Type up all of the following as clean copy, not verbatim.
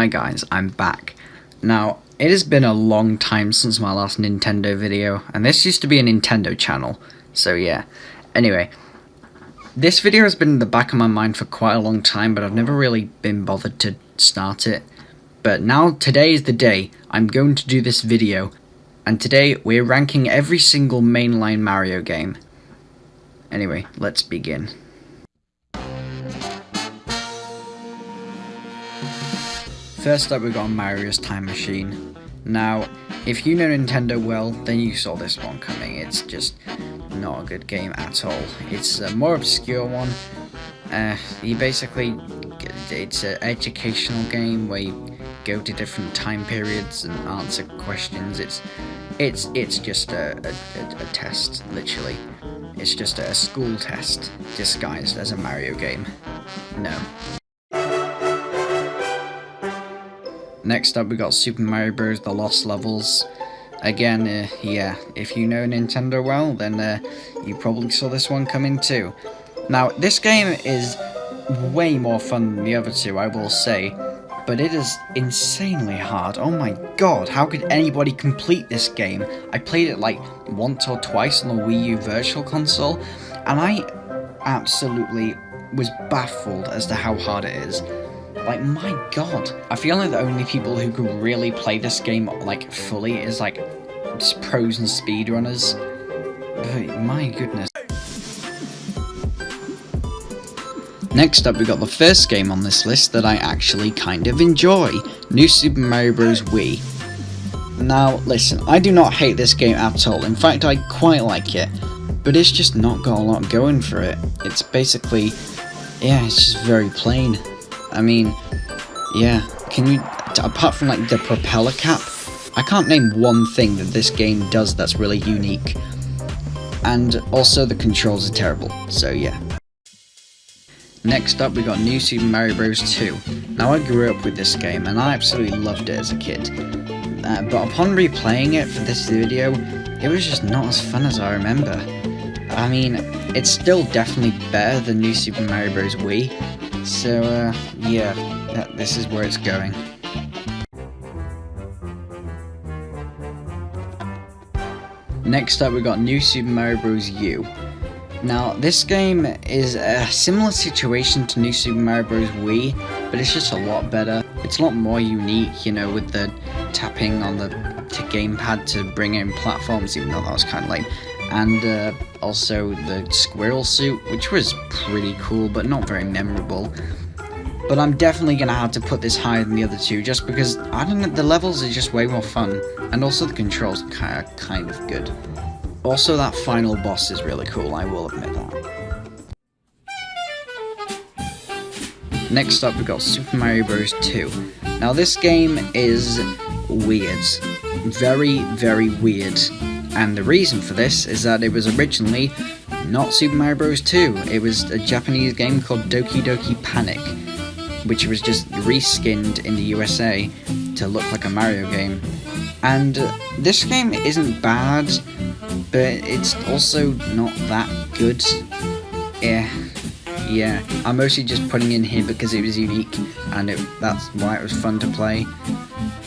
Hi guys, I'm back. Now, it has been a long time since my last Nintendo video, and this used to be a Nintendo channel, so yeah. Anyway, this video has been in the back of my mind for quite a long time, but I've never really been bothered to start it. But now, today is the day I'm going to do this video, and today we're ranking every single mainline Mario game. Anyway, let's begin. First up, we got Mario's Time Machine. Now, if you know Nintendo well, then you saw this one coming. It's just not a good game at all. It's a more obscure one. It's an educational game where you go to different time periods and answer questions. It's just a test, literally. It's just a school test disguised as a Mario game. No. Next up, we got Super Mario Bros. The Lost Levels. Again, yeah, if you know Nintendo well, then you probably saw this one coming too. Now, this game is way more fun than the other two, I will say, but it is insanely hard. Oh my god, how could anybody complete this game? I played it like once or twice on the Wii U Virtual Console, and I absolutely was baffled as to how hard it is. Like, my god. I feel like the only people who can really play this game, like, fully is, like, just pros and speedrunners. But, my goodness. Next up, we got the first game on this list that I actually kind of enjoy. New Super Mario Bros. Wii. Now, listen, I do not hate this game at all. In fact, I quite like it. But it's just not got a lot going for it. It's basically, yeah, it's just very plain. I mean, yeah, apart from like the propeller cap, I can't name one thing that this game does that's really unique. And also the controls are terrible, so yeah. Next up, we got New Super Mario Bros. 2. Now, I grew up with this game and I absolutely loved it as a kid. But upon replaying it for this video, it was just not as fun as I remember. I mean, it's still definitely better than New Super Mario Bros. Wii. So, yeah, this is where it's going. Next up, we got New Super Mario Bros. U. Now, this game is a similar situation to New Super Mario Bros. Wii, but it's just a lot better. It's a lot more unique, you know, with the tapping on the gamepad to bring in platforms, even though that was kind of lame. And also the squirrel suit, which was pretty cool, but not very memorable. But I'm definitely going to have to put this higher than the other two, just because, I don't know, the levels are just way more fun, and also the controls are kind of good. Also, that final boss is really cool, I will admit that. Next up, we got Super Mario Bros. 2. Now, this game is weird. Very, very weird. And the reason for this is that it was originally not Super Mario Bros. 2. It was a Japanese game called Doki Doki Panic, which was just reskinned in the USA to look like a Mario game. And this game isn't bad, but it's also not that good. Yeah, I'm mostly just putting in here because it was unique, and that's why it was fun to play.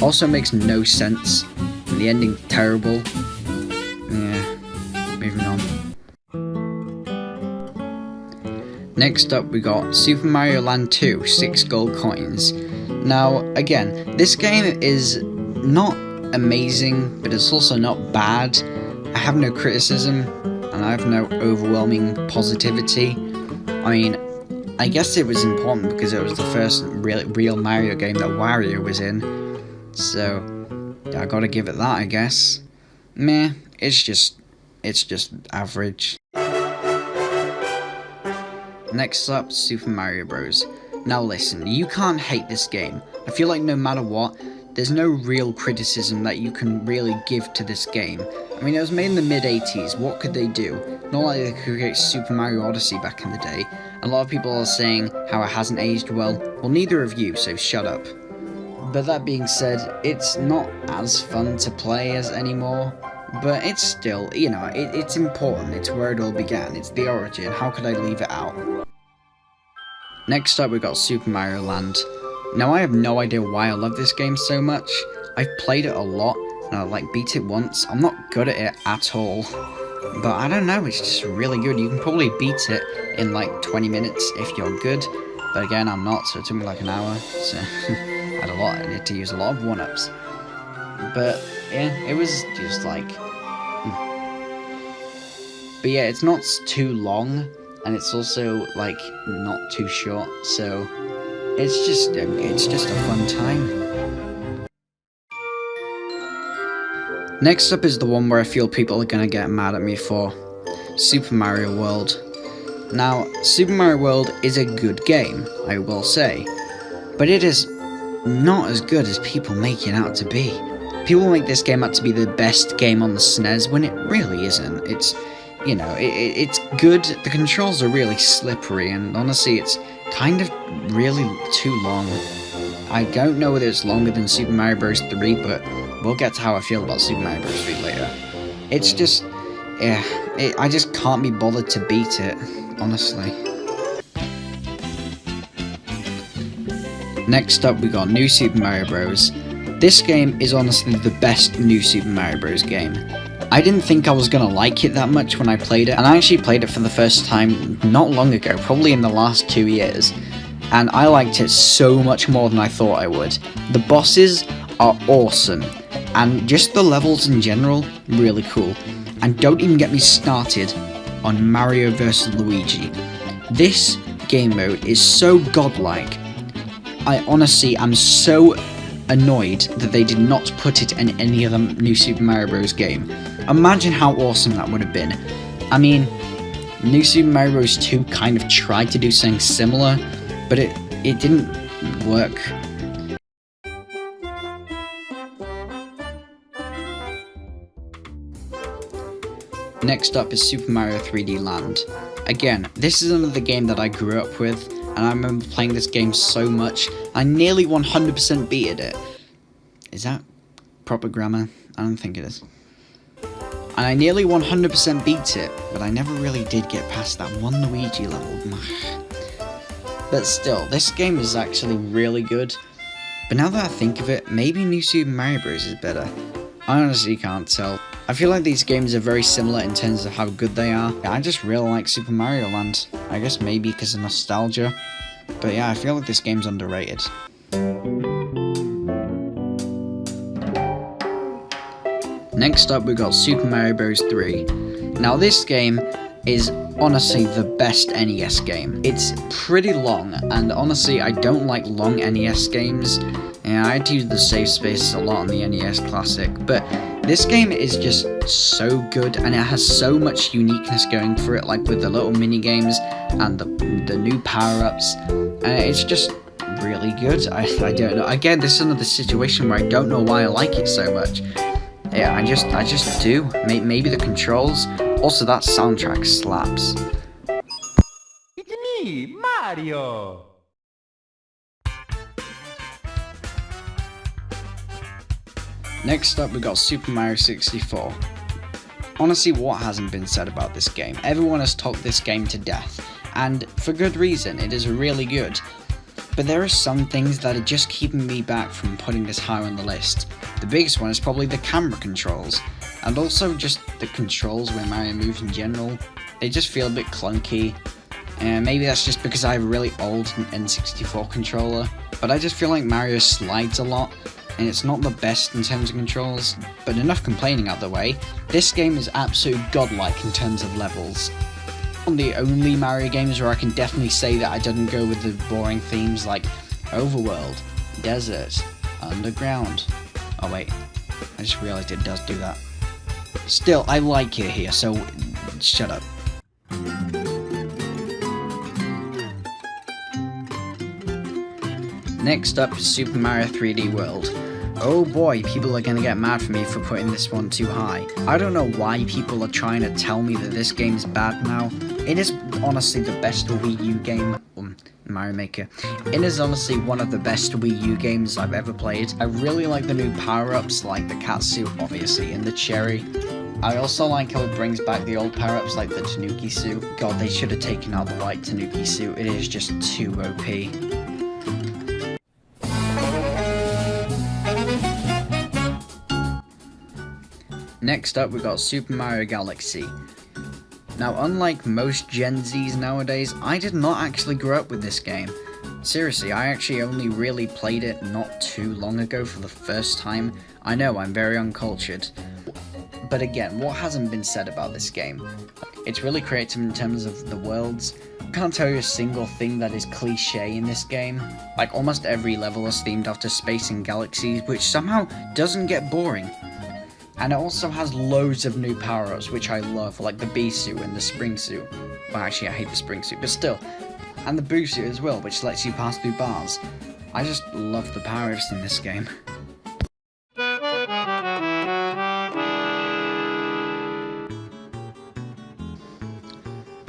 Also makes no sense, and the ending's terrible. Yeah, moving on. Next up, we got Super Mario Land 2, 6 gold coins. Now, again, this game is not amazing, but it's also not bad. I have no criticism, and I have no overwhelming positivity. I mean, I guess it was important because it was the first real Mario game that Wario was in. So, I gotta give it that, I guess. Meh. It's just average. Next up, Super Mario Bros. Now listen, you can't hate this game. I feel like no matter what, there's no real criticism that you can really give to this game. I mean, it was made in the mid-80s, what could they do? Not like they could create Super Mario Odyssey back in the day. A lot of people are saying how it hasn't aged well. Well, neither of you, so shut up. But that being said, it's not as fun to play as anymore. But it's still, you know, it's important. It's where it all began. It's the origin. How could I leave it out? Next up, we got Super Mario Land. Now I have no idea why I love this game so much. I've played it a lot, and I like beat it once. I'm not good at it at all, but I don't know, it's just really good. You can probably beat it in like 20 minutes if you're good, but again, I'm not, so it took me like an hour, so I had to use a lot of one-ups. But yeah, it was just like... But yeah, it's not too long, and it's also like not too short, so it's just a fun time. Next up is the one where I feel people are gonna get mad at me for, Super Mario World. Now, Super Mario World is a good game, I will say, but it is not as good as people make it out to be. People make this game out to be the best game on the SNES when it really isn't. It's, you know, it's good, the controls are really slippery, and honestly it's kind of really too long. I don't know whether it's longer than Super Mario Bros. 3, but we'll get to how I feel about Super Mario Bros. 3 later. It's just, yeah, I just can't be bothered to beat it, honestly. Next up, we got New Super Mario Bros. This game is honestly the best New Super Mario Bros. Game. I didn't think I was gonna like it that much when I played it, and I actually played it for the first time not long ago, probably in the last 2 years, and I liked it so much more than I thought I would. The bosses are awesome, and just the levels in general, really cool. And don't even get me started on Mario vs. Luigi. This game mode is so godlike. I honestly am so annoyed that they did not put it in any other New Super Mario Bros. Game. Imagine how awesome that would have been. I mean, New Super Mario Bros. 2 kind of tried to do something similar, but it didn't work. Next up is Super Mario 3D Land. Again, this is another game that I grew up with, and I remember playing this game so much, I nearly 100% beated it. Is that proper grammar? I don't think it is. And I nearly 100% beat it, but I never really did get past that one Luigi level. But still, this game is actually really good. But now that I think of it, maybe New Super Mario Bros. Is better. I honestly can't tell. I feel like these games are very similar in terms of how good they are. I just really like Super Mario Land. I guess maybe because of nostalgia. But yeah, I feel like this game's underrated. Next up, we got Super Mario Bros. 3. Now this game is honestly the best NES game. It's pretty long, and honestly, I don't like long NES games. And I had to use the save space a lot on the NES Classic, but this game is just so good, and it has so much uniqueness going for it, like with the little mini games and the new power-ups, and it's just really good. I don't know. Again, this is another situation where I don't know why I like it so much. Yeah, I just do. Maybe the controls. Also, that soundtrack slaps. It's me, Mario! Next up, we got Super Mario 64. Honestly, what hasn't been said about this game? Everyone has talked this game to death, and for good reason. It is really good. But there are some things that are just keeping me back from putting this higher on the list. The biggest one is probably the camera controls, and also just the controls when Mario moves in general. They just feel a bit clunky, and maybe that's just because I have a really old N64 controller, but I just feel like Mario slides a lot, and it's not the best in terms of controls. But enough complaining out the way, this game is absolutely godlike in terms of levels. One of the only Mario games where I can definitely say that I didn't go with the boring themes like Overworld, Desert, Underground. Oh wait, I just realized it does do that. Still, I like it here, so shut up. Next up is Super Mario 3D World. Oh boy, people are gonna get mad for me for putting this one too high. I don't know why people are trying to tell me that this game's bad now. It is honestly the best Wii U game, Mario Maker. It is honestly one of the best Wii U games I've ever played. I really like the new power-ups, like the cat suit, obviously, and the cherry. I also like how it brings back the old power-ups, like the Tanuki suit. God, they should have taken out the white Tanuki suit. It is just too OP. Next up, we got Super Mario Galaxy. Now, unlike most Gen Zs nowadays, I did not actually grow up with this game. Seriously, I actually only really played it not too long ago for the first time. I know, I'm very uncultured. But again, what hasn't been said about this game? It's really creative in terms of the worlds. I can't tell you a single thing that is cliche in this game. Like, almost every level is themed after space and galaxies, which somehow doesn't get boring. And it also has loads of new power-ups, which I love, like the bee suit and the spring suit. Well, actually, I hate the spring suit, but still. And the boo suit as well, which lets you pass through bars. I just love the power-ups in this game.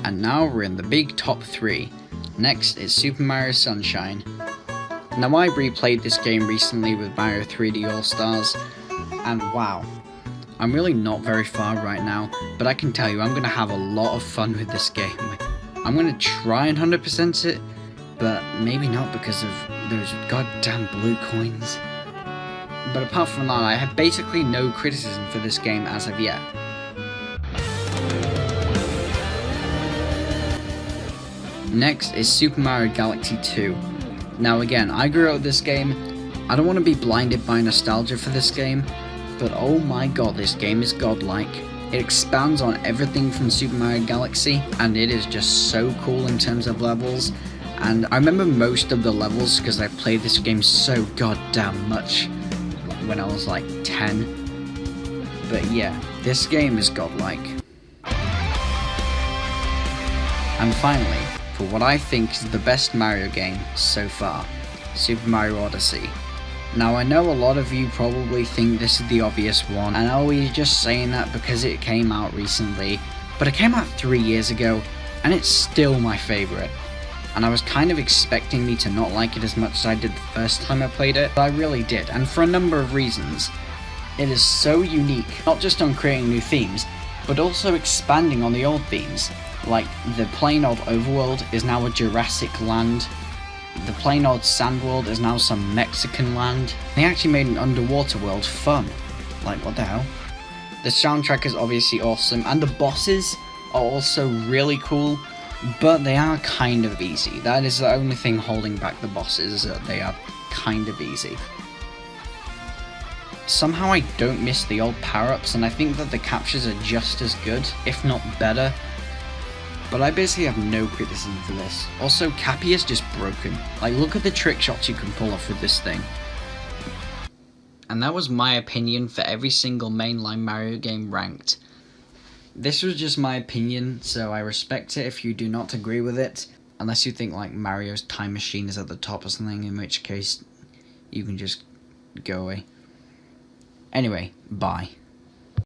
And now we're in the big top 3. Next is Super Mario Sunshine. Now I replayed this game recently with Mario 3D All-Stars, and wow. I'm really not very far right now, but I can tell you I'm going to have a lot of fun with this game. I'm going to try and 100% it, but maybe not because of those goddamn blue coins. But apart from that, I have basically no criticism for this game as of yet. Next is Super Mario Galaxy 2. Now again, I grew up with this game. I don't want to be blinded by nostalgia for this game, but oh my god, this game is godlike. It expands on everything from Super Mario Galaxy, and it is just so cool in terms of levels. And I remember most of the levels because I played this game so goddamn much when I was like 10. But yeah, this game is godlike. And finally, for what I think is the best Mario game so far, Super Mario Odyssey. Now I know a lot of you probably think this is the obvious one, and are we just saying that because it came out recently, but it came out 3 years ago, and it's still my favourite. And I was kind of expecting me to not like it as much as I did the first time I played it, but I really did, and for a number of reasons. It is so unique, not just on creating new themes, but also expanding on the old themes. Like, the plain old overworld is now a Jurassic land. The plain old sand world is now some Mexican land. They actually made an underwater world fun. Like, what the hell? The soundtrack is obviously awesome, and the bosses are also really cool, but they are kind of easy. That is the only thing holding back the bosses, is that they are kind of easy. Somehow I don't miss the old power-ups, and I think that the captures are just as good, if not better. But I basically have no criticism for this. Also, Cappy is just broken. Like, look at the trick shots you can pull off with this thing. And that was my opinion for every single mainline Mario game ranked. This was just my opinion, so I respect it if you do not agree with it. Unless you think, like, Mario's Time Machine is at the top or something, in which case you can just go away. Anyway, bye.